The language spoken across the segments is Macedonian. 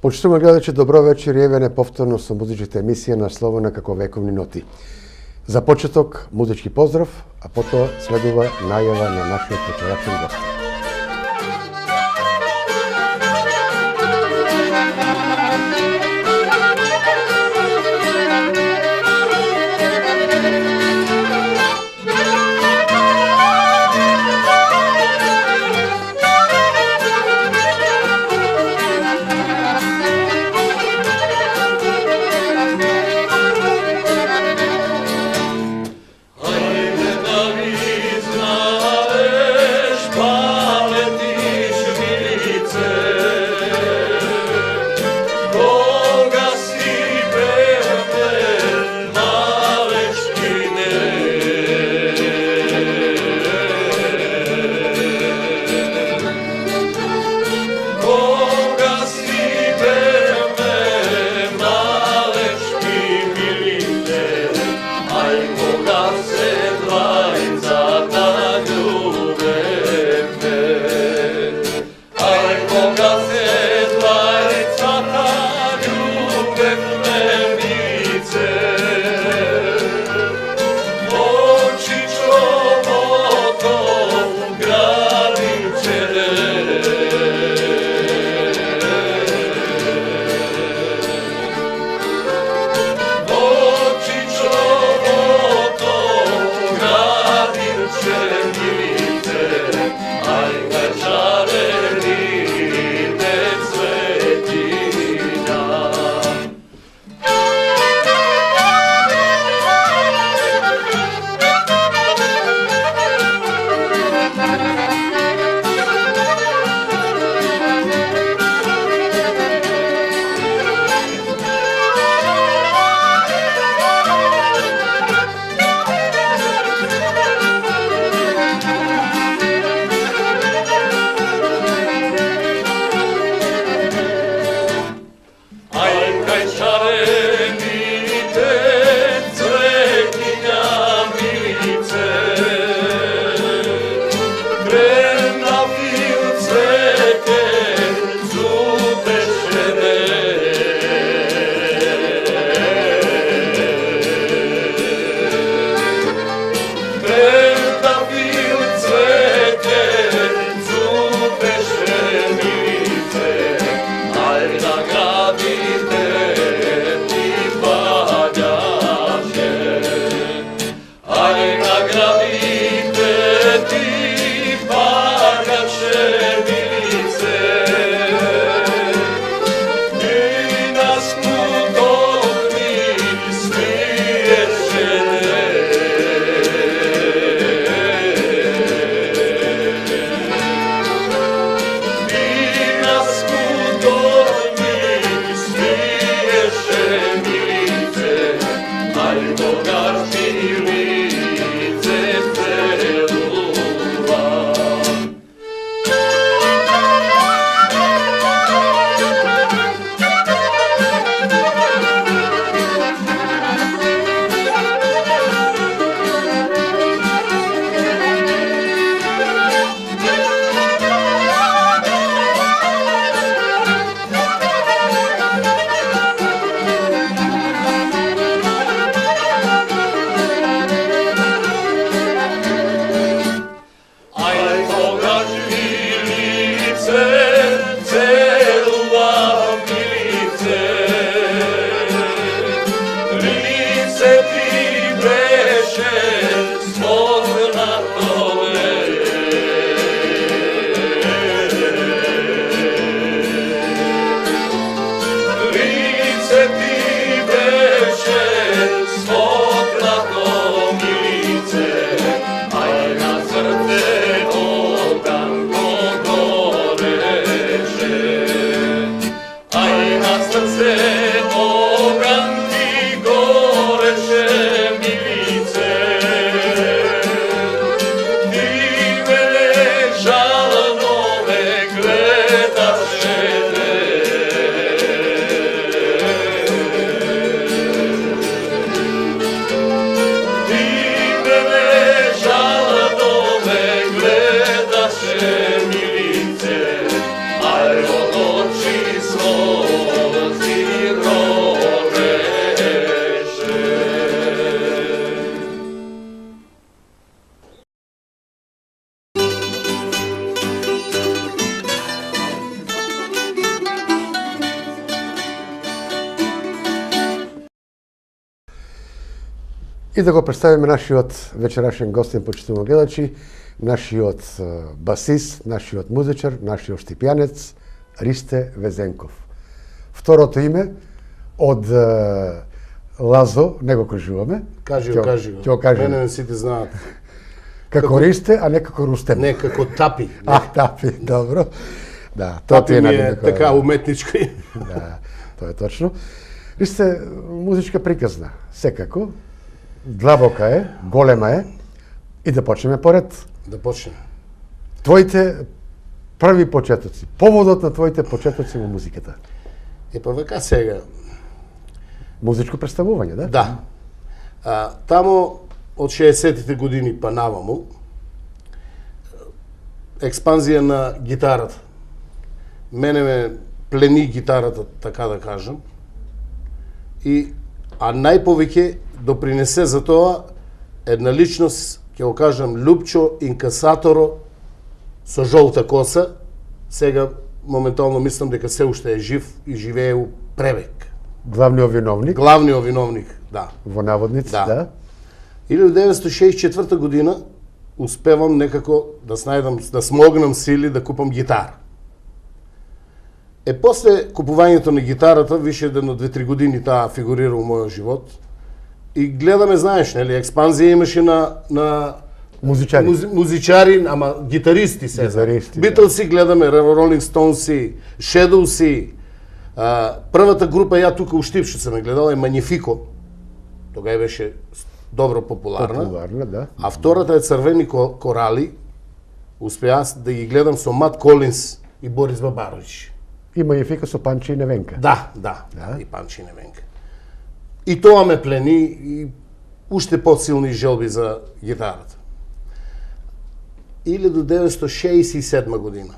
Почитуваме гледачи, добро вечер и еве неповторно со музичката емисија на Слово како вековни ноти. За почеток музички поздрав, а потоа следува најава на нашиот вечерачен гост. Milice, aj od oči svoj. И да го представиме нашиот вечерашен гостин, почитувани гледачи, нашиот басист, нашиот музичар, нашиот штипјанец, Ристе Везенков. Второто име од Лазо, не го кажуваме. Кажи го. Мене сите знаат. Како Ристе, а не како Рустем. Не, како Тапи. Тапи, добро. Да, тоа ти е така уметничко име. Да, тоа е точно. Ристе, музичка приказна, секако. Длабока е, голема е. И да почнеме поред. Да почнеме. Твоите први почетоци, поводот на твоите почетоци во музиката. Па вака сега. Музичко представување, да? Да. Тамо од 60-тите години па наваму, експанзија на гитарата. Мене ме плени гитарата, така да кажам. А најповеќе допринесе за тоа една личност, ќе го кажам, Лупчо Инкасаторо со жолта коса. Сега моментално мислам дека се уште е жив и живее у Превек. Главниот виновник. Главниот виновник, да. Во наводници, да. 1964 година успевам некако да снајдам, да смогнам сили да купам гитара. После купувањето на гитарата, више едно 2-3 години таа фигурира у мојот живот. И гледаме, знаеш, нели, експанзија имаше на музичари, ама гитаристи се. Битлси гледаме, Ролинг Стоунси, Шедоуси. Првата група, ја тука у Штип, што сме гледала, е Манифико. Тога беше добро популарна. Да. А втората е Црвени корали. Успеа да ги гледам со Мат Колинс и Борис Бабарович. И Манифико со Панче и Невенка. Да, и Панче и Невенка. И тоа ме плени и уште посилни желби за гитарата. 1967 година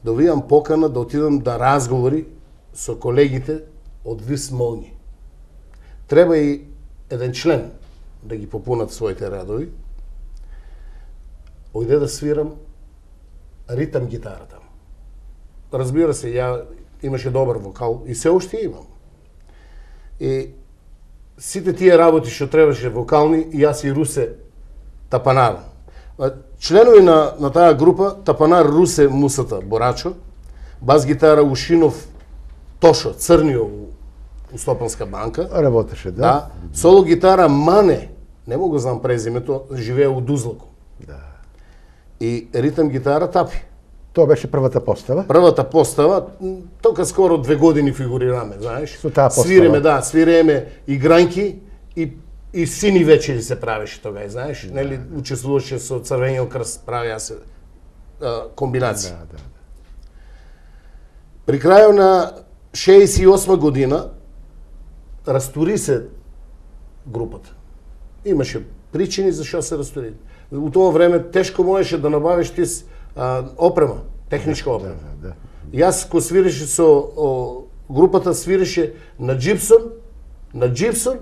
добивам покана да отидам да разговори со колегите од Вис Молни. Треба и еден член да ги попунат своите радови. Ојде да свирам ритам гитарата. Разбира се, ја имаше добар вокал и се уште имам. И сите тие работи што требаше вокални, и јас и Русе Тапанар. Членови на таа група, Тапанар Русе Мусата Борачо, бас гитара Ушинов Тошо Црнио у Стопанска банка. Работеше, да. Соло гитара Мане, не мога знам презимето, живее у Дузлако. Да. И ритам гитара Тапи. Тоа беше првата постава? Првата постава, тока скоро 2 години фигурираме, знаеш. Со таа постава. Свиреме игранки и сини вечери се правеше тога, знаеш. Нели, учествуваше со Црвениот крст, правеа се комбинации. Да. При крајот на 68 година растури се групата. Имаше причини за што се растури. У тоа време тешко можеше да набавиш ти опрема, техничка опрема. Да. Јас ко свиреше со групата свиреше на джипсон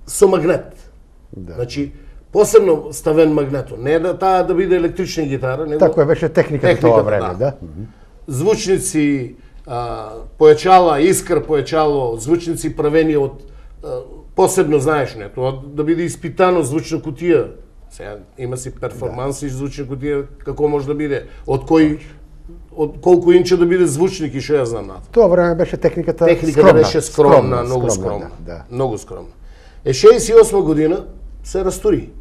со магнет. Да. Значи посебно ставен магнето, не да таа да биде електрична гитара, него Така беше техниката тоа време, да. Звучници, појачала, искра појачало, звучници правени од посебно, знаеш, не, тоа да биде испитано звучна кутија. Сега има си перформанси звучна кутија, како може да биде, од колку инче да биде звучник и што ја знам на. Тоа време беше техниката беше скромна, многу скромна. Да. Многу скромна. 68 година се растури.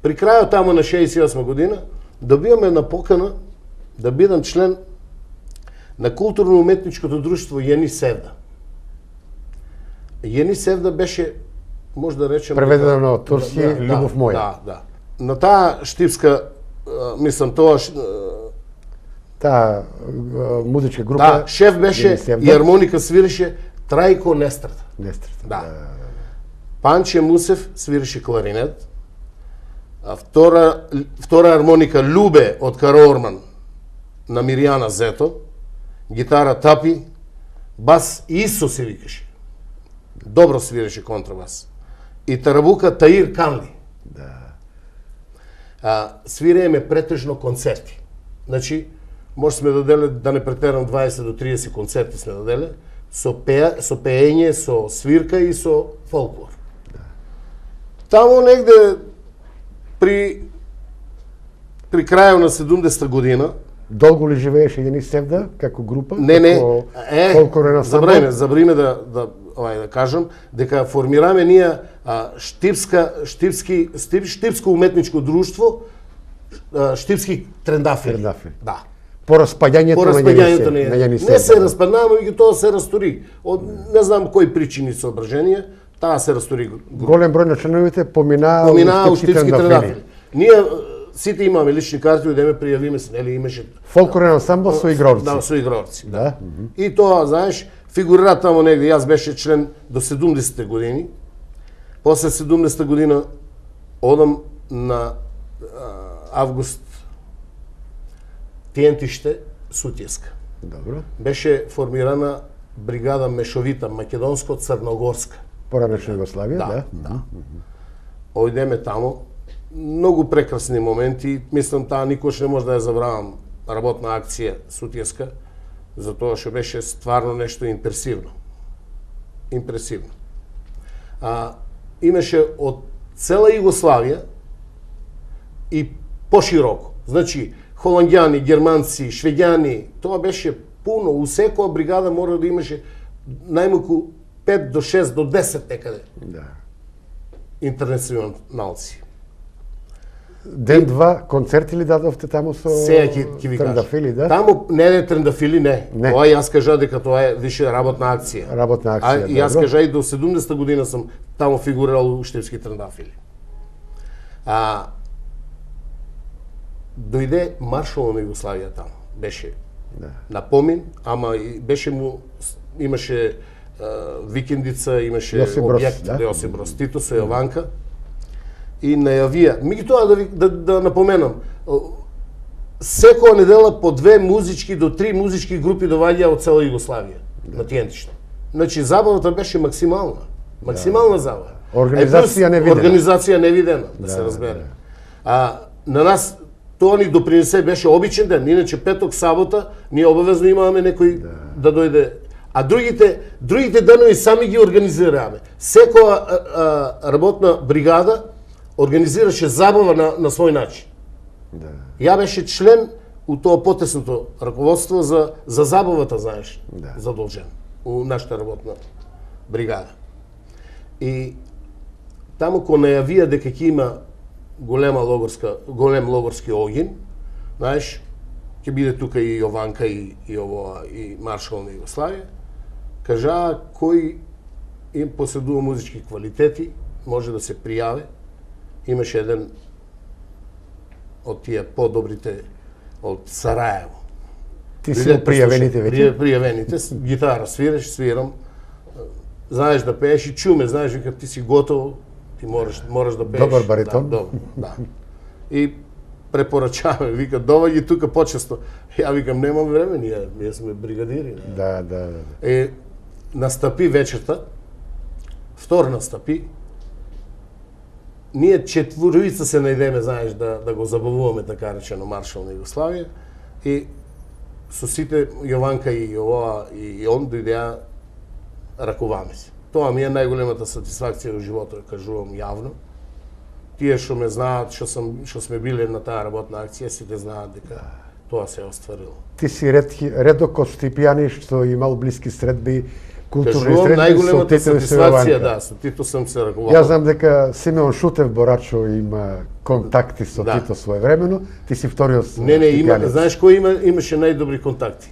При крајот тамо на 68 година добиваме една покана да бидам член на културно-уметничкото друштво Јени Севда. Јени Севда беше, може да речем... Преведено од турски Љубов моја. Да. На таа штипска, мислам, таа музичка група... Да, шеф беше и армоника свиреше Трајко Нестрата. Да. Панче Мусев свиреше кларинет. Втора армоника Љубе од Караорман на Миријана Зето. Гитара Тапи. Бас Исо се викаше. Добро свиреше контрабас. И тарабука Таир Канли. Свирееме претежно концерти. Значи, може сме даделе, да не претерам, 20 до 30 концерти сме даделе, со пеење, со свирка и со фолклор. Тамо негде при крајот на 70-та година. Долго ли живееше Јанис Севда како група? Не, фолклорен ансамбл? забравиме да кажам дека формираме ние штипско уметничко друштво, штипски трендафили. Да. По распаѓањето на Јанис Севда. Не се распаднаа, меѓу тоа се растори. Од не знам кои причини соображенија, таа се растори. Голем број на членовите поминаа у штипски трендафили. Ние сите имаме лични карти, одеме пријавиме се, нели имаше фолклорен ансамбл со игрорци. Да, со игрорци, да. И тоа, знаеш, фигурира тамо негде, јас беше член до 70-те години. После 70-та година одам на август Тиентиште, Сутјеска. Добро. Беше формирана бригада мешовита македонско-црногорска. Поранешна Југославија, да. Ојдеме тамо. Многу прекрасни моменти, мислам таа никош не може да ја забравам, работна акција Сутјеска, затоа што беше стварно нешто импресивно. Импресивно. Имаше од цела Југославија и пошироко. Значи, холандјани, германци, швеѓани, тоа беше пуно. У секоја бригада мора да имаше најмалку 5 до 6 до 10 некаде. Да. Интернационалци. Ден-два концерти ли дадовте таму со трендафили, да? Таму не трендафили, не. Тоа јас кажа дека тоа е више работна акција. Работна акција, и јас кажа и до 70-та година сум таму фигурирал у штипски трендафили. Дојде маршалот на Југославија таму. Беше на помин, ама имаше викендица, имаше објект Јосип Брос Тито со Јованка. И најавија. Меѓутоа да напоменам, секоја недела по 2 музички до 3 музички групи доаѓаа од цела Југославија на Тиентиште. Значи забавата беше максимална. Максимална забава. Организација невидена. Организација невидена, да се разбере. На нас тоа ни допринесе, беше обичен ден, иначе петок, сабота, ние обавезно имаме некој да дојде. А другите денови сами ги организираме. Секоја работна бригада организираше забава на свој начин. Ја беше член у тоа потесното раководство за забавата, знаеш, задолжен у нашата работна бригада. И таму кога најавија дека ќе има голем логорски огин, знаеш, ќе биде тука и Јованка и маршал на Југославија, кажаа кој им поседува музички квалитети, може да се пријаве. Имаше еден од тие подобрите од Сараево. Ти си пријавените веќе? Пријавените, гитара свирам, знаеш да пееш и чуме, знаеш дека ти си готов, ти мораш да пееш. Добар баритон. Да. И препорачаваме, вика, доваѓи тука почесто. Ја викам, немам време, ние сме бригадири. Да. Настапи вечерта, втор настапи, ние четворица се најдеме, знаеш, да го забавуваме, така речено, маршал на Југославија. И со сите, Јованка и он дојдеа, ракуваме се. Тоа ми е најголемата сатисфакција во животот, кажувам јавно. Тие што ме знаат, што сме биле на таа работна акција, сите знаат дека тоа се остварило. Ти си редок од штипјани што имал блиски средби, културни кажувам, средби најголемата со Тито и со сатисфакција, Јованка. со Тито сам се ракувал. Јас знам дека Симеон Шутев Борачо има контакти со Тито своевремено, ти си вториот штипјанец. Знаеш кој имаше најдобри контакти?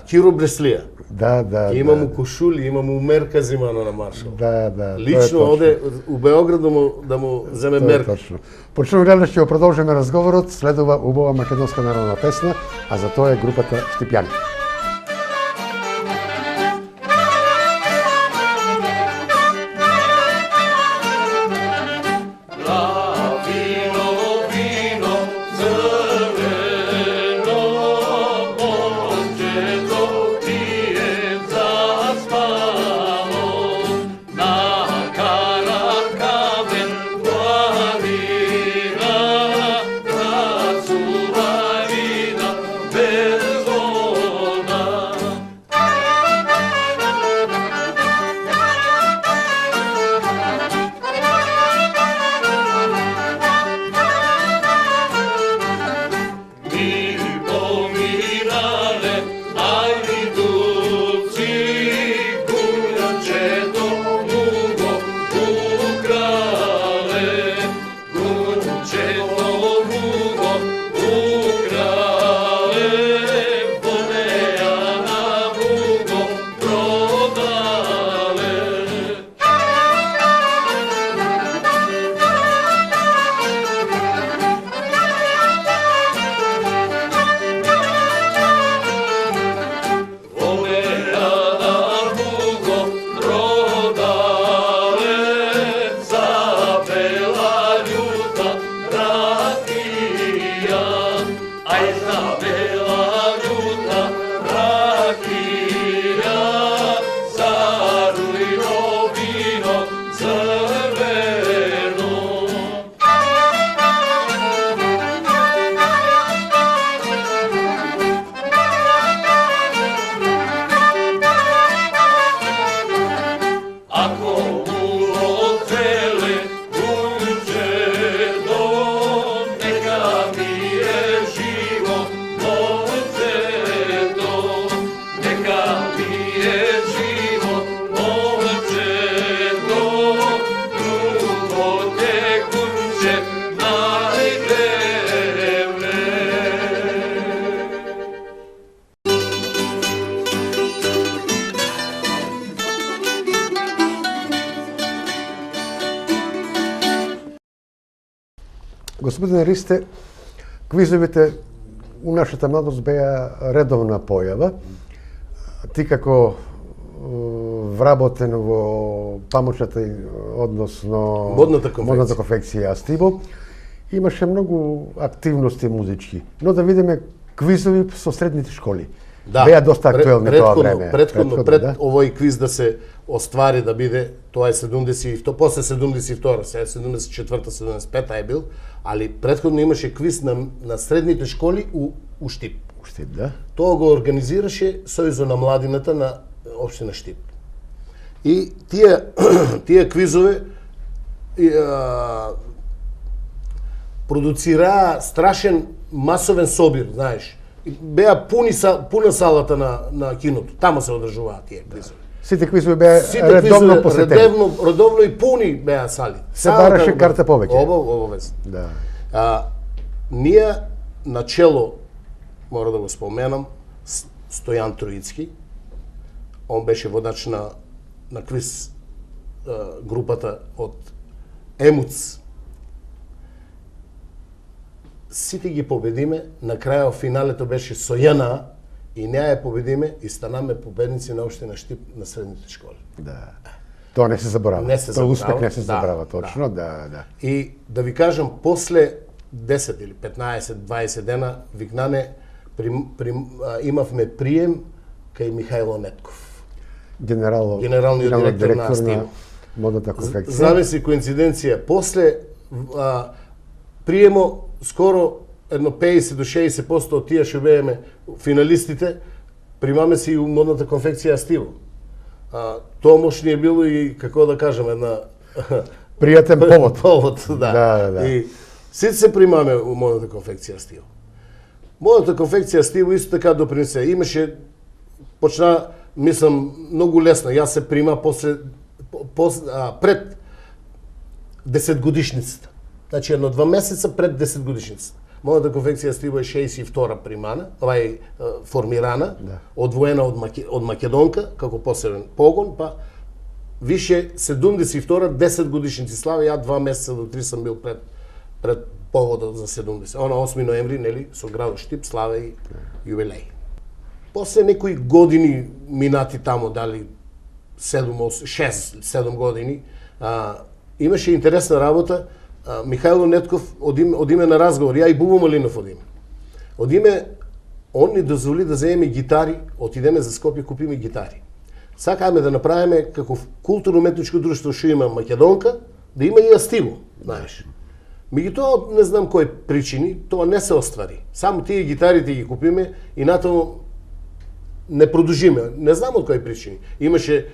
Киро Бреслија. Да. Имам у кошули, имам у мерка зимано на маршал. Да. Лично оде у Београд да му земе мерка. Точно. Почнуваме гледаш, ќе продолжиме разговорот, следува убава македонска народна песна, а за тоа е групата Штипјани. Bez Господине Ристе, квизовите у нашата младост беа редовна појава. Ти како вработен во памучната, односно модната конфекција Астибо, имаше многу активности музички. Но да видиме квизови со средните школи. Да, беа доста актуелни тоа време. Претходно, пред овој квиз да се оствари, да биде, тоа е 72, после 72, сега 74-та, 75-та е бил, али претходно имаше квиз на средните школи у Штип. У Штип, да. Тоа го организираше Сојузот на младината на општина Штип. И тие квизове продуцираа страшен масовен собир, знаеш. Беа пуна салата на киното. Таму се одржуваат тие квизови. Сите квизови беа редовно посетени. Редовно и пуни беа сали. Се бараше карта повеќе. Обовезно. Да. Ние начело, мора да го споменам, Стојан Троицки. Он беше водач на квиз групата од Емуц. Сите ги победиме, на крајот финалето беше со ЈНА и неа ја победиме и станаме победници на општина Штип на средните школи. Да. Тоа не се заборава. Тоа успех не се заборава, точно, да. И да ви кажам, после 10 или 15-20 дена Вигнане имавме прием кај Михајло Нетков. Генералниот директор на Астибо. Модната конфекција. Знаме си коинциденција, после приемо скоро едно 50 до 60% од тие што бееме финалистите, примаме си и у модната конфекција Астибо. Тоа може ни е било и, како да кажем, една пријатен повод. Повод, да. И сите се примаме у модната конфекција Астибо. Модната конфекција Астибо исто така допринесе. Имаше, почна, мислам, многу лесно. Јас се прима пред 10 годишницата. Значи, 1-2 месеца пред 10 годишницата. Модната конфекција Астибо е 62 примана, формирана, одвоена од Македонка, како посебен погон, па више 72 10 годишници слава, ја 2 месеца до 3 сам бил пред поводот за 70. Она 8 ноември, нели, со градот Штип слава и јубилеј. После некои години минати таму, дали 6-7 години, имаше интересна работа. Михајло Нетков одиме на разговор, ја и Бубо Малинов одиме, он ни дозволи да земеме гитари, отидеме за Скопје, купиме гитари. Сакаме да направиме како културно-уметничко друштво што има Македонка, да има и Астибо, знаеш. Меѓутоа, не знам кои причини, тоа не се оствари. Само тие гитарите ги купиме и натаму не продолжиме. Не знам од кои причини. Имаше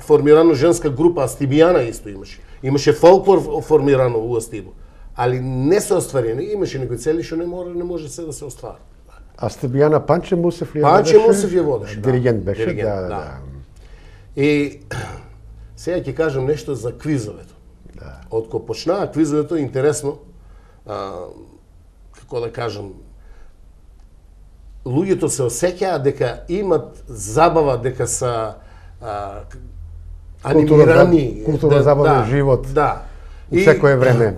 формирано женска група, Астибијана исто имаше. Имаше фолклор формирано у Астибо. Али не се оствари. Имаше некои цели што не може се да се оствари. А Стебијана Панче Мусев ли Панче Мусев ја водеше. Диригент беше, Диригент, да. И сега ќе кажам нешто за квизовето. Да. Откако почнаа квизовето, интересно, како да кажам, луѓето се осеќаат дека имат забава, дека са анимирани, културно забавен живот. Да. У секое време.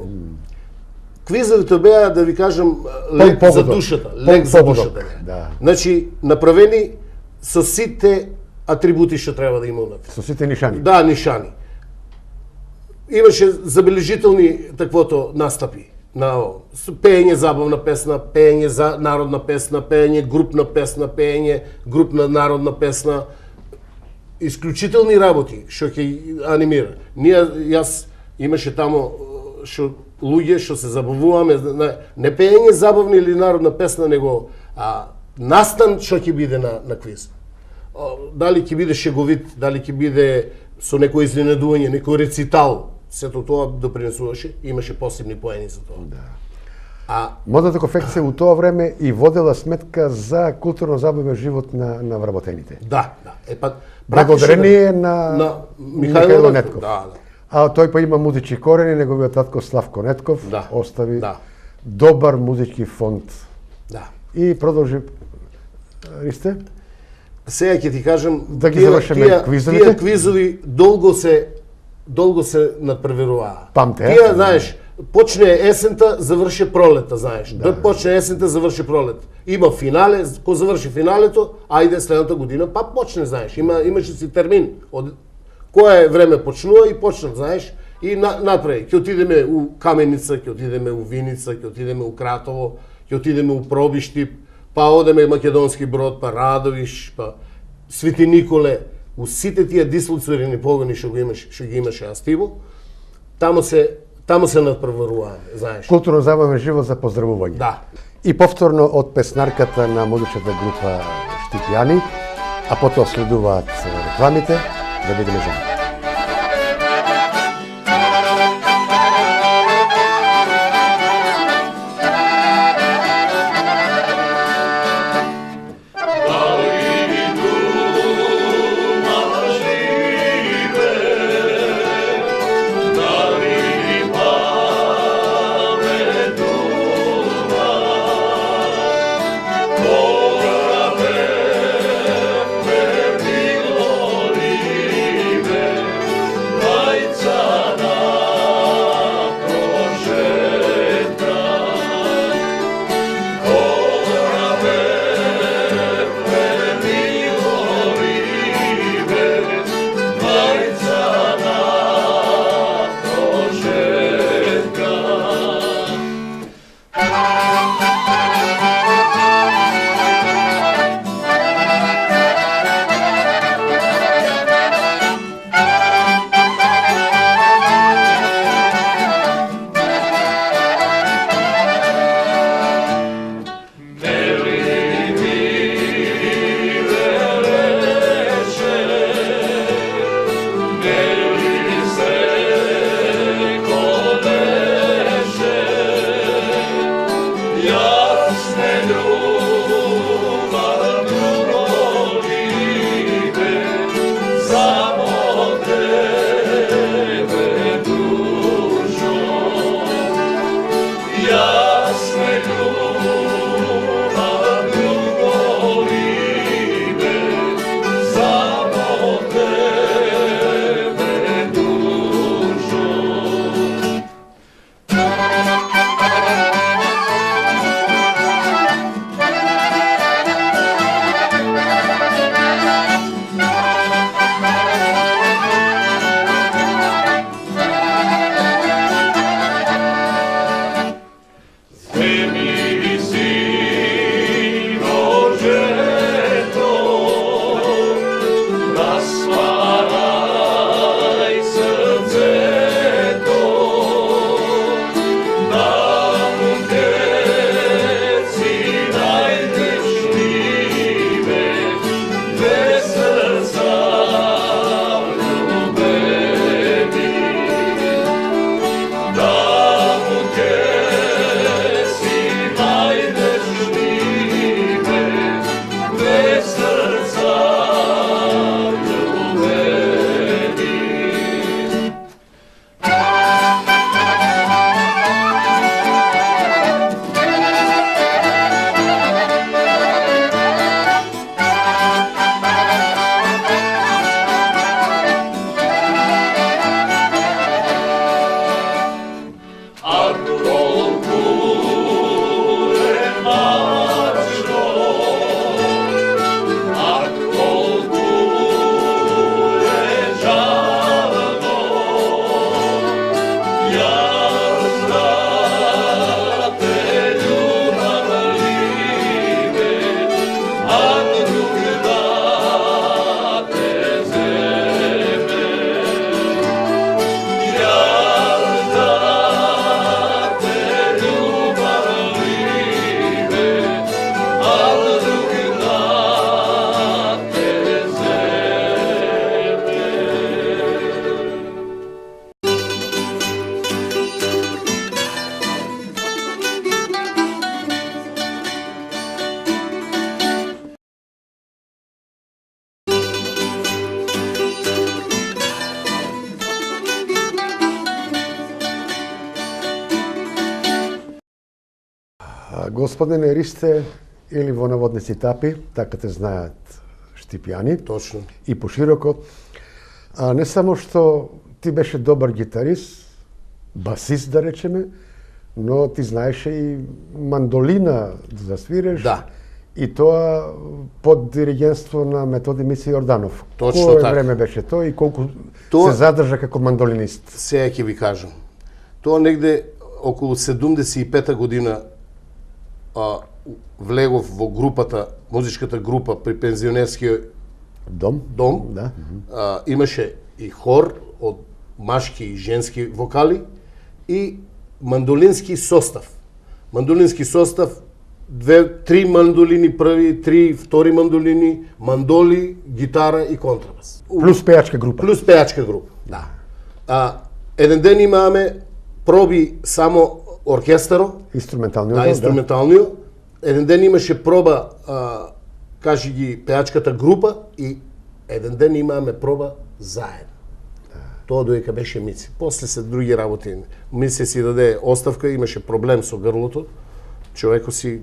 Квизовите беа, да ви кажам, лек за душата. Лек за душата. Да. Значи, направени со сите атрибути што треба да има унатре. Со сите нишани. Да, нишани. Имаше забележителни таквото настапи. Пеење забавна песна, пеење за народна песна, пеење групна песна, пеење групна народна песна. Исклучителни работи што ќе анимира. Јас имаше тамо луѓе што се забавуваме, не пеење забавна или народна песна, него настан што ќе биде на квиз. Дали ќе биде шеговит, дали ќе биде со некој изненадување, некој рецитал, сето тоа допринесуваше, имаше посебни поени за тоа. Да. Модната конфекција у тоа време и водела сметка за културно забавен живот на вработените. Да. Благодарение на Михајло Нетков. Да. А тој па има музички корени, неговиот татко Славко Нетков остави добар музички фонд. Да. И продолжи Ристе? Сега ќе ти кажам, да ги завршиме квизовите. Тие квизови долго се надпреваруваа. Памте. Тие, знаеш, почне есента, заврши пролета, знаеш. Да почне есента, заврши пролет. Има финале, ко заврши финалето, ајде следната година, па почне, знаеш. Имаше си термин. Од кое време почнува и почна, знаеш. И напред, ќе отидеме у Каменица, ќе отидеме у Виница, ќе отидеме у Кратово, ќе отидеме у Пробиштип, па одеме Македонски Брод, па Радовиш, па Свети Николе, у сите тие дислоцирани погони што ги имаше Астиво, тамо се надпреваруваме, знаеш. Културно забавен живот за поздравување. Да. И повторно од песнарката на музичката група Штипјани, а потоа следуваат рекламите, да видиме за него. Господине Ристе, или во наводници Тапи, така те знаат штипјани, Точно. и пошироко. А не само што ти беше добар гитарист, басист да речеме, но ти знаеше и мандолина да свиреш. Да. И тоа под диригентство на Методи Мици Јорданов. Точно Кое така. време беше тоа и колку Тоа- се задржа како мандолинист? Сега ќе ви кажам. Тоа негде околу 75-та година влегов во групата, музичката група при пензионерскиот Дом? дом. Да. Имаше и хор од машки и женски вокали и мандолински состав. Мандолински состав, три мандолини први, три втори мандолини, мандоли, гитара и контрабас. Плюс пејачка група. Плюс пејачка група, да. Еден ден имаме проби само оркестаро, Инструменталниот да, дел, инструменталниот. Еден ден имаше проба, кажи ги, пејачката група и еден ден имаме проба заедно. Тоа доека беше Мици. После се други работи. Мици си даде оставка, имаше проблем со грлото. Човеко си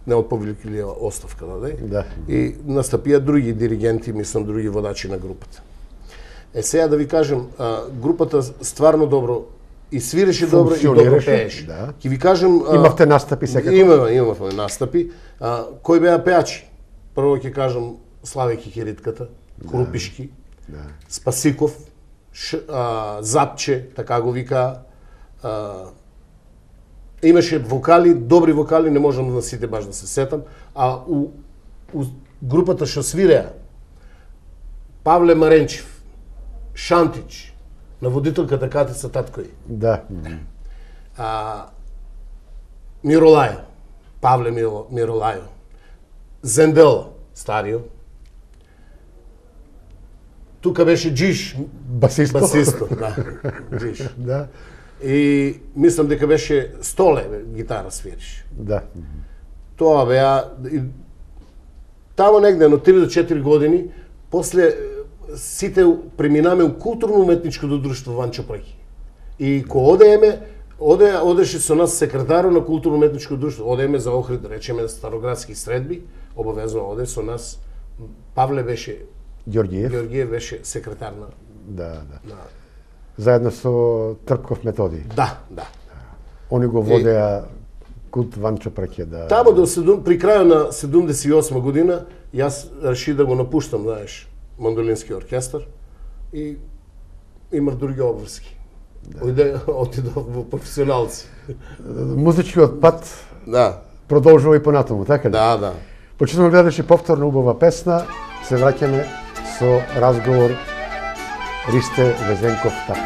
неотповеликилија оставка даде. Да. И настапија други диригенти, мислам, други водачи на групата. Сега да ви кажем, групата стварно добро и свиреше добро и добро Функционираше, пееше. да. Ќе ви кажем... Имавте настапи секако? Имавме настапи. Кои беа пеачи? Прво ќе кажам Славе Кикиритката, Крупишки, Спасиков, Запче, така го вика. Имаше вокали, добри вокали, не можам на сите баш да се сетам, у групата што свиреа Павле Маренчев, Шантич, наводителката Катица Таткој, Да. Миролајо, Павле Миролајо, Зендел, старио. Тука беше Джиш, Басисто. басисто, да, Джиш. Да. И мислам дека беше Столе гитара свириш. Да. Тоа беа тамо негде на 3 до 4 години, после сите преминаме у културно-уметничкото друштво Ванчо Праки. И ко одеше со нас секретаро на културно-уметничко друштво, одеме за Охрид, речеме староградски средби, обавезно оде со нас. Павле беше, Ѓорѓиев. беше секретар на... Да. Заедно со Трпков Методи. Да. Они го водеа култ Ванчо Праке, да. Тамо при крајот на 78 година, јас реши да го напуштам, знаеш, мандолински оркестар и имав други обврски. Отидов во професионалци. Музичкиот пат Да. продолжува и понатаму, така ли? Да. Почитуваме гледачи, повторно убава песна, се враќаме со разговор Ристе Везенков Тапи.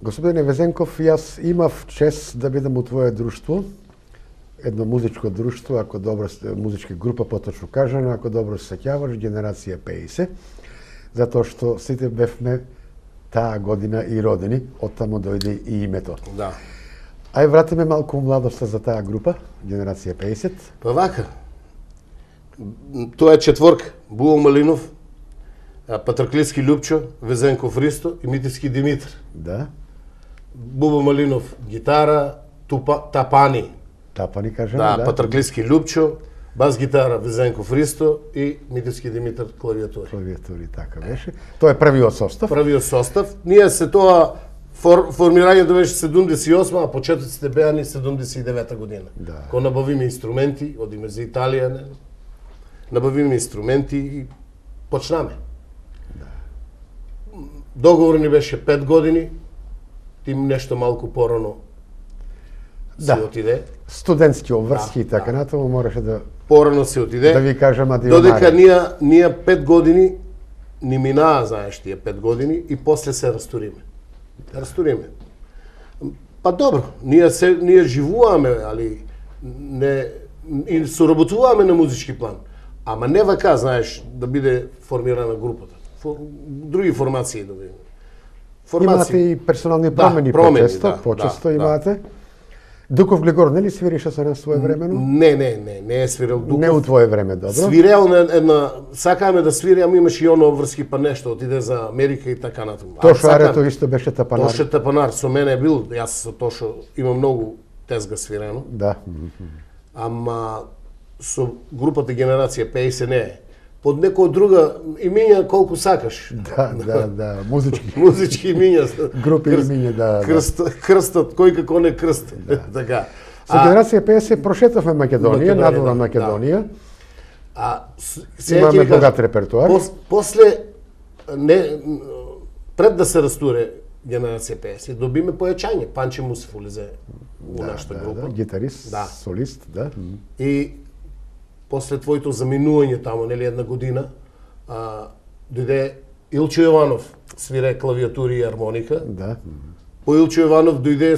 Господине Везенков, јас имав чест да бидам у твое друштво, едно музичко друштво, ако добро музичка група поточно кажано, ако добро се сеќаваш, генерација 50, затоа што сите бевме таа година и родени, оттамо дојде и името. Да. Ај вратиме малку у младоста за таа група, генерација 50. Па вака, тоа е четворка, Буо Малинов, Патраклиски Љупчо, Везенков Ристо и Митевски Димитар. Да. Бубо Малинов гитара, Тапани. Тапани кажеме, Да, да. Патраклиски Љупчо, бас гитара Везенков Ристо и Митевски Димитар клавиатури. Клавиатури, така беше. Тоа е првиот состав. Првиот состав. Ние се тоа формирањето беше 78, а почетоците беа ни 79 година. Да. Кога набавиме инструменти, одиме за Италија, не? Набавиме инструменти и почнаме. Договор ни беше 5 години, тим нешто малку порано се отиде. Студентски обврски и така натаму мораше да Порано се отиде. ви кажам Додека ние 5 години ни минаа, знаеш, тие 5 години и после се расториме. Расториме. Па добро, ние живуваме, али не и соработуваме на музички план. Ама не вака, знаеш, да биде формирана групата. Други формации да видиме. Имате и персонални промени, почесто имате. Дуков Глигор нели свирише со нас своевремено? Не е свирел Дуков. Не у твое време, добро. Свирел на една, сакаме да свири, ама имаше и оно обврски па нешто, отиде за Америка и така натаму. Тошо Арето исто беше тапанар. Тоше тапанар, со мене е бил, јас со Тошо имам многу тезга свирено. Да. Ама со групата генерација 50 не е. Под некоја друга имиња колку сакаш. Да, музички. Музички имиња. Групи имиња, да. Крстот, кој како не крст. Така. Со генерација 50 прошетавме Македонија, надолна Македонија. Имаме богат репертуар. После пред да се растуре генерација 50, добиме појачање. Панче Мусев улезе у нашата група. Гитарист, солист, да. И после твоето заминување таму, нели една година, дојде Илчо Јованов, свире клавиатури и армоника. Да. По Илчо Јованов дојде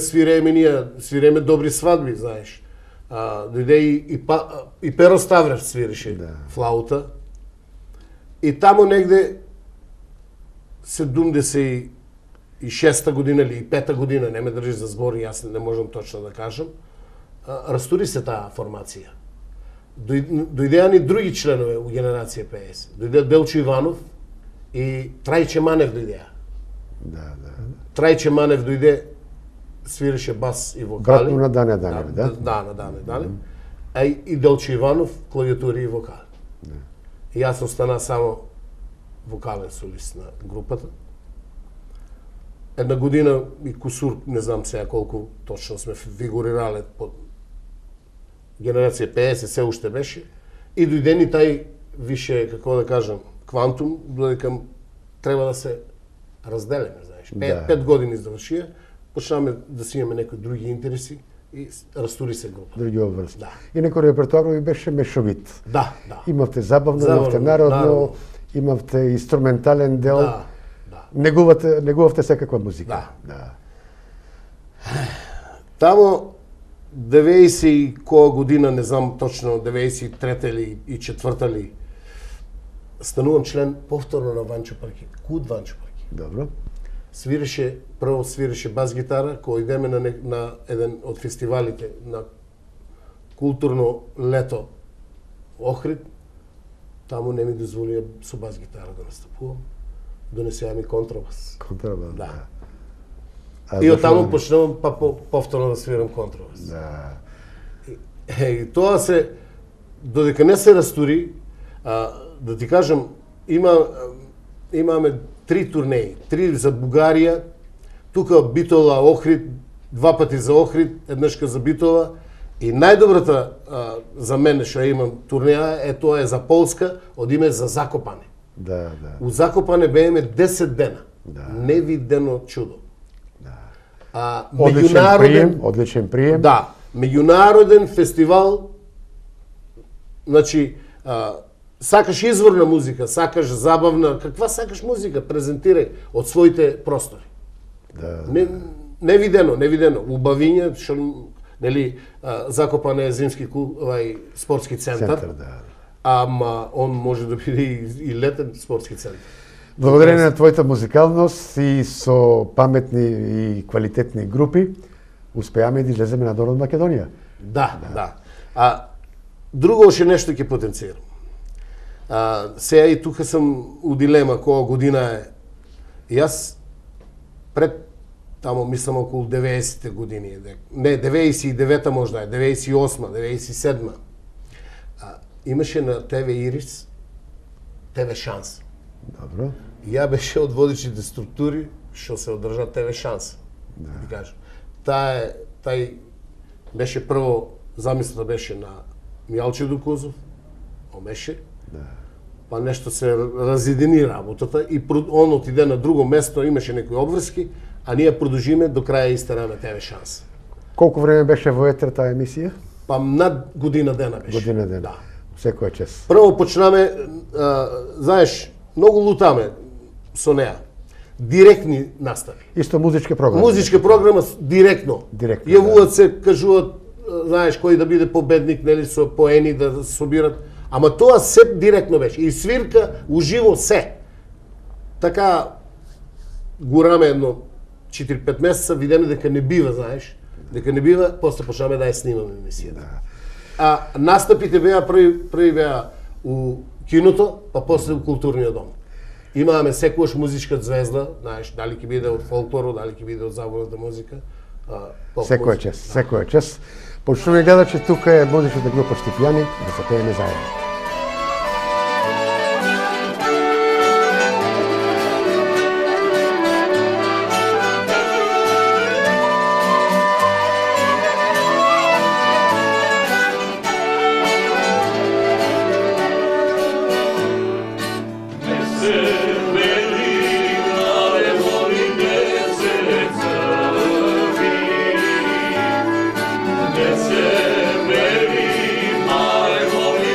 свиреме добри свадби, знаеш. Дојде и Перо Ставрев свиреше флаута. И таму негде 76-та година или 5-та година, не ме држи за збор, јас не можам точно да кажам, растури се таа формација. Дојдеа ни други членови у генерација 50. Дојде Делчо Иванов и Трајче Манев дојдеа. Да. Трајче Манев дојде, свиреше бас и вокали. Брат на Дане Данев, да? Да, на Дане Данев. А и Делчо Иванов, клавиатури и вокали. И јас остана само вокален солист на групата. Една година и кусур, не знам сега колку точно сме фигурирале под генерација 50 се уште беше, и дојде ни тај више, како да кажам, квантум, додека треба да се разделиме, знаеш. 5 години завршија, почнаме да си имаме некои други интереси и растури се група. Други обврски. Да. И некој репертуар ви беше мешовит. Да. Имавте забавно, имавте народно, имавте инструментален дел. Да. Негувавте секаква музика. Да. Тамо 90 и која година, не знам точно, 93-та или и 4-та ли, станувам член повторно на Ванчо Парки, Куд Ванчо Парки. Добро. Прво свиреше бас гитара, кој идеме на еден од фестивалите на културно лето Охрид, таму не ми дозволија со бас гитара да настапувам, донесеа ми контрабас. Контрабас, да. И од таму почнувам па повторно да свирам контрабас. Да. И тоа се, додека не се растури, да ти кажам, имаме 3 турнеи. 3 за Бугарија, тука Битола, Охрид, 2 пати за Охрид, еднашка за Битола. И најдобрата за мене што имам турнеја тоа е за Полска, од име за Закопане. Да. У Закопане бееме 10 дена. Невидено чудо. Одличен прием. Да, меѓународен фестивал. Значи, сакаш изворна музика, сакаш забавна, каква сакаш музика, презентирај од своите простори. Невидено. У Бавиња, што нели закопан е зимски спортски центар. Ама он може да биде и летен спортски центар. Благодарение на твојата музикалност и со паметни и квалитетни групи, успеаме да излеземе надолу од Македонија. Да. Друго още нешто ќе потенцирам. Сега и тука сум у дилема која година е. Јас пред тамо мислам околу 90-те години, не 99-та можда е, 98-та, 97-та. Имаше на ТВ Ирис ТВ Шанс. Добро. Ја беше од водичните структури што се одржа ТВ Шанс. Да ти кажам. Тај беше прво, замислата беше на Мијалче Дукозов, Омеше, па нешто се разедини работата и он отиде на друго место, имаше некои обврски, а ние продолжиме до краја истераме ТВ Шанс. Колку време беше во етер таа емисија? Па над година дена беше. Година дена. Да. Секоја чест. Прво почнаме, знаеш, многу лутаме со неа. Директни настави. Исто музичка програма. Музичка програма директно. Јавуваат се, кажуваат, знаеш, кој да биде победник, нели, со поени да собират. Ама тоа се директно беше. И свирка, уживо се. Така, гураме едно 4-5 месеца, видиме дека не бива, знаеш. Дека не бива, после почнаме да ја снимаме емисијата. А настапите беа први беа у киното, па после у културниот дом. Имаме секојаш музичка звезда, знаеш, дали ќе биде од фолклорот, дали ќе биде од забавната музика. Секоја чест. Почнуваме гледачи, тука е музичната група Штипјани, да се пееме заедно. Mare, holy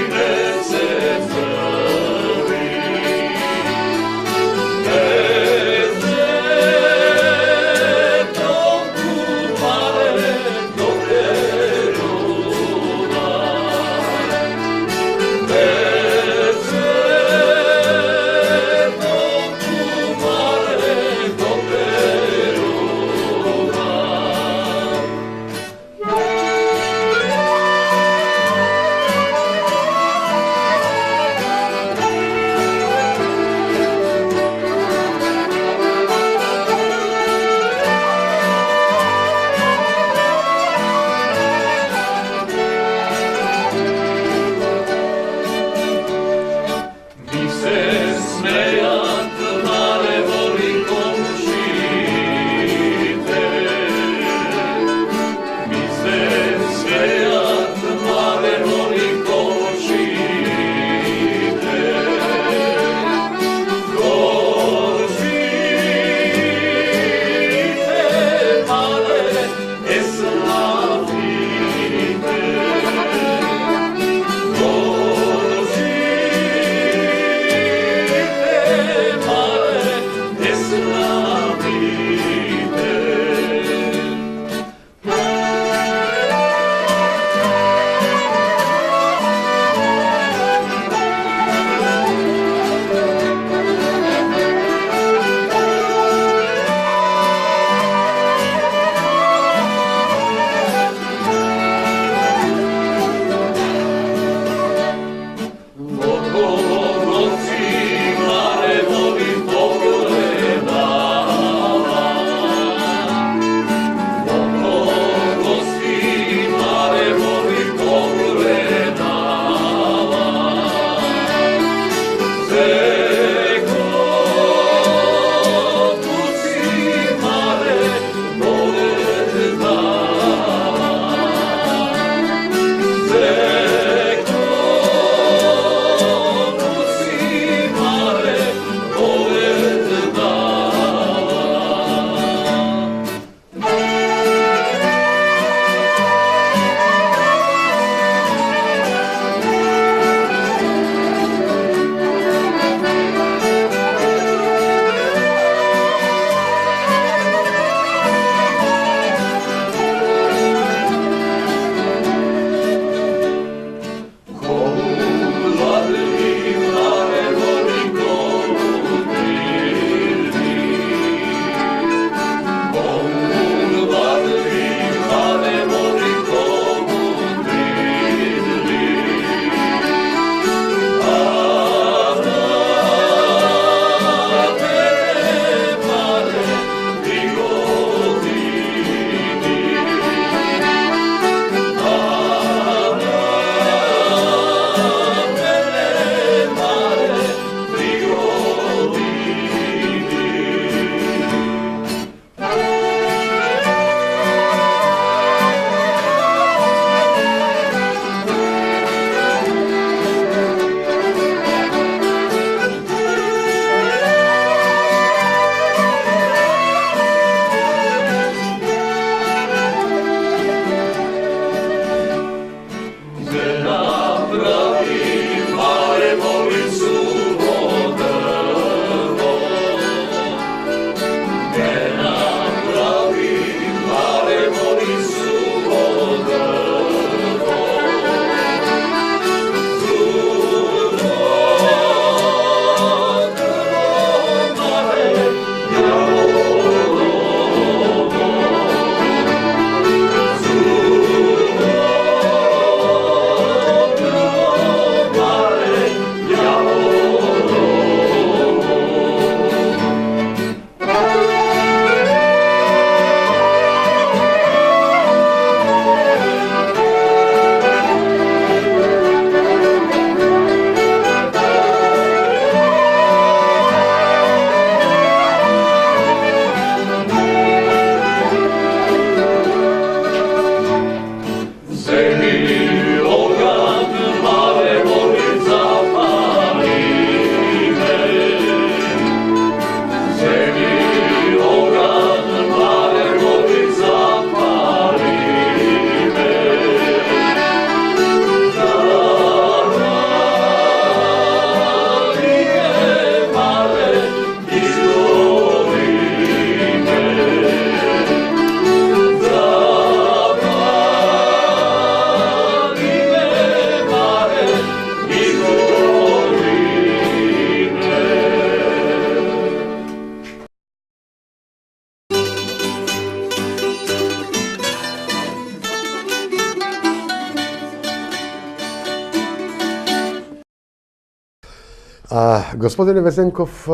Господине Везенков,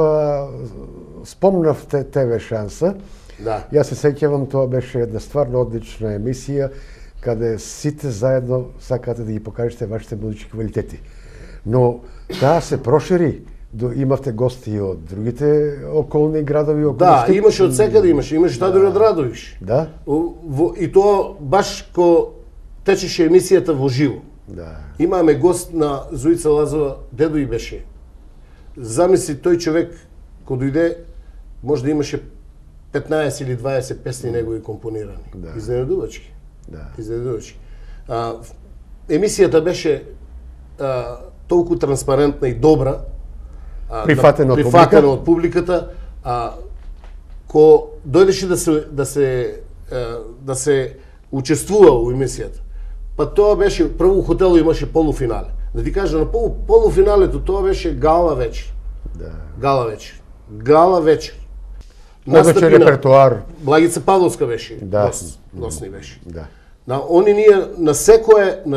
спомнавте ТВ Шанса. Да. Јас се сеќавам, тоа беше една стварно одлична емисија, каде сите заедно сакате да ги покажете вашите музички квалитети. Но таа се прошири, имавте гости од другите околни градови околу Да, Штип. имаше од секаде, имаше Тадор од Радовиш. Да? И тоа баш ко течеше емисијата во живо. Да. Имаме гост на Зуица Лазова, дедо и беше. Замисли, тој човек, кој дојде, може да имаше 15 или 20 песни негови компонирани. Да. Изненадувачки. Да. Изненадувачки. Емисијата беше толку транспарентна и добра, Прифатена од публиката, ко дојдеше да се учествува во емисијата. Па тоа беше, прво у хотело имаше полуфинале. Да ти кажа, на полуфиналето тоа беше гала вечер. Да. Гала вечер. Гала вечер. Одличен репертуар. Благица Павловска беше. Да. Гостни беше. Да. Ние на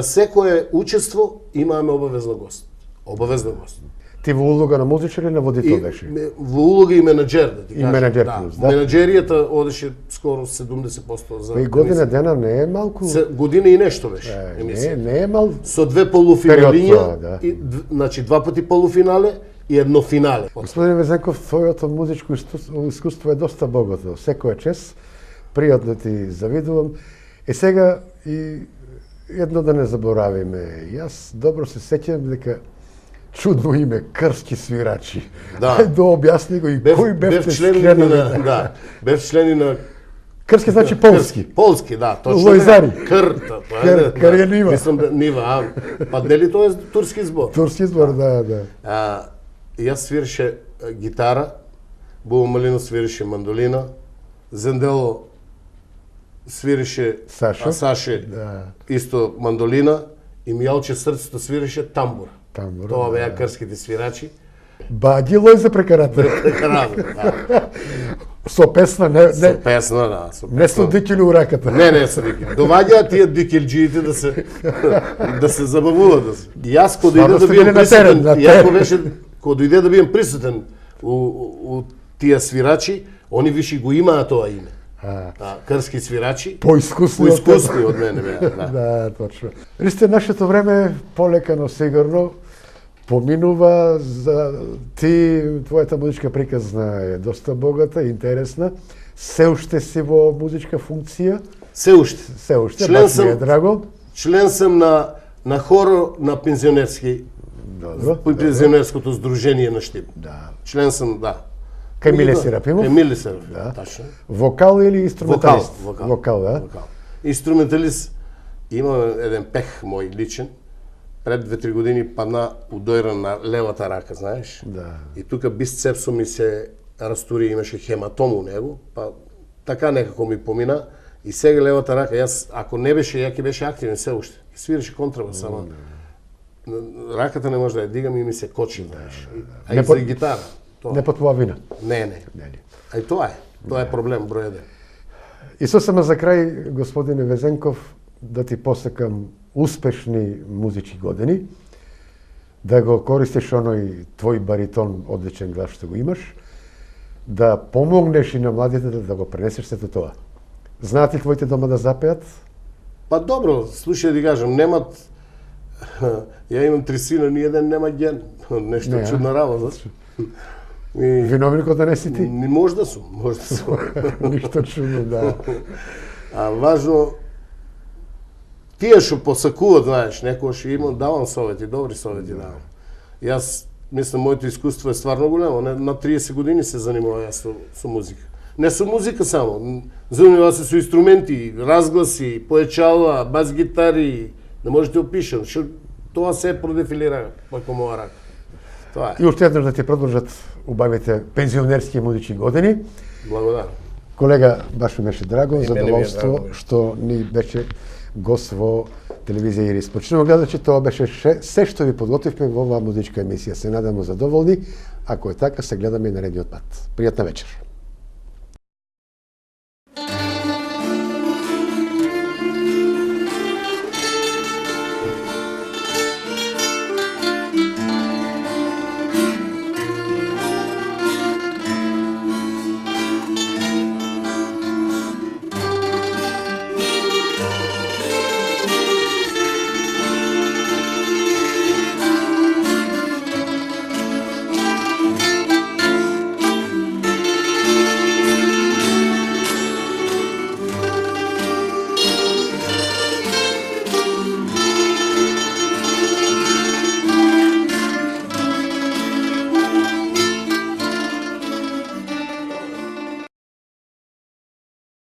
секое учество имаме обавезна гост. Обавезна гост. Ти во улога на музичар или на водител беше? Во улога и менаџер, да ти кажам. И менаџер да. плюс, да. Менаџеријата одеше скоро 70% за... И година дена не е малку. Година и нешто беше емисија. Не е мал. Со две полуфиналиња, да. значи два пати полуфинале и едно финале. Господине Везенков, твоето музичко искуство е доста богато. Секој чест, пријатно ти завидувам. И сега и едно да не заборавиме. Јас добро се сеќавам дека чудно име, Крски свирачи. Да. Ајде објасни го и кој бевте члени членови? да, бев члени на Крски значи полски. Полски, да, точно. Лојзари. Кр е нива. Мислам да нива, па нели тоа е турски збор. Турски збор, да. Јас свиреше гитара, Бубо Малинов свиреше мандолина, Зендело свиреше Саше, да. Исто мандолина, и Мијалче Срцето свиреше тамбура. Тоа беа крските свирачи. Баги Лојзе прекарате. Да. Со песна, Со песна, да. Не со дикили у раката. Не со дикили. Доваѓаат тие дикилџиите да се забавуваат. Јас кога дојде да бидам присутен, кога дојде да бидам присутен у тие свирачи, они више го имаат тоа име. Крски свирачи. Поискусни од мене беа. Да, точно. Ристе, нашето време полека, но сигурно поминува. За твојата музичка приказна е доста богата, интересна. Се уште си во музичка функција? Се уште. Се уште, баш ми е драго. Член сам на хоро на пензионерски. Добро. Пензионерското здружение на Штип. Да. Член сам, да. Кај Миле Сирапимов? Кај Миле Сирапимов, да. тачно. Вокал или инструменталист? Вокал, да? Инструменталист. Имам еден пех мој личен. Пред 2-3 години падна удојра на левата рака, знаеш? Да. И тука бисцепсо ми се растури, имаше хематом у него, па така некако ми помина. И сега левата рака, јас, ако не беше, ја ќе беше активен се уште. Свиреше контрабас, само раката не може да ја дигам и ми се кочи, знаеш. А и за гитара. Не по твоја вина? Не. А и тоа е проблем број 1. И сосема за крај, господине Везенков, да ти посакам успешни музички години, да го користиш оној твој баритон, одличен глас што го имаш, да помогнеш и на младите да го пренесеш сето тоа. Знаат ли твоите дома да запеат? Па добро, слушај да кажам, немат... Ја имам 3 сина, ни еден нема ген. Нешто чудна работа. Виновникот да не си ти? Може да сум. Ништо чудно, да. Важно, тие што посакуваат, знаеш, некојаш имам, давам совети, добри совети давам. Јас мислам, моето искуство е стварно големо. На 30 години се занимавам јас со музика. Не со музика само, занимавам се со инструменти, разгласи, поечала, бас гитари, не можете опишам, што тоа се продефилира како моја рака. Тоа е. И уште еднаш да ти продолжат убавите пензионерски музички години. Благодарам. Колега, баш ми беше драго, задоволство што ни беше гост во телевизија Ирис. Почнемо гледачи, тоа беше се што ви подготвивме во оваа музичка емисија. Се надamo задоволни. Ако е така, се гледаме и наредниот пат. Пријатна вечер.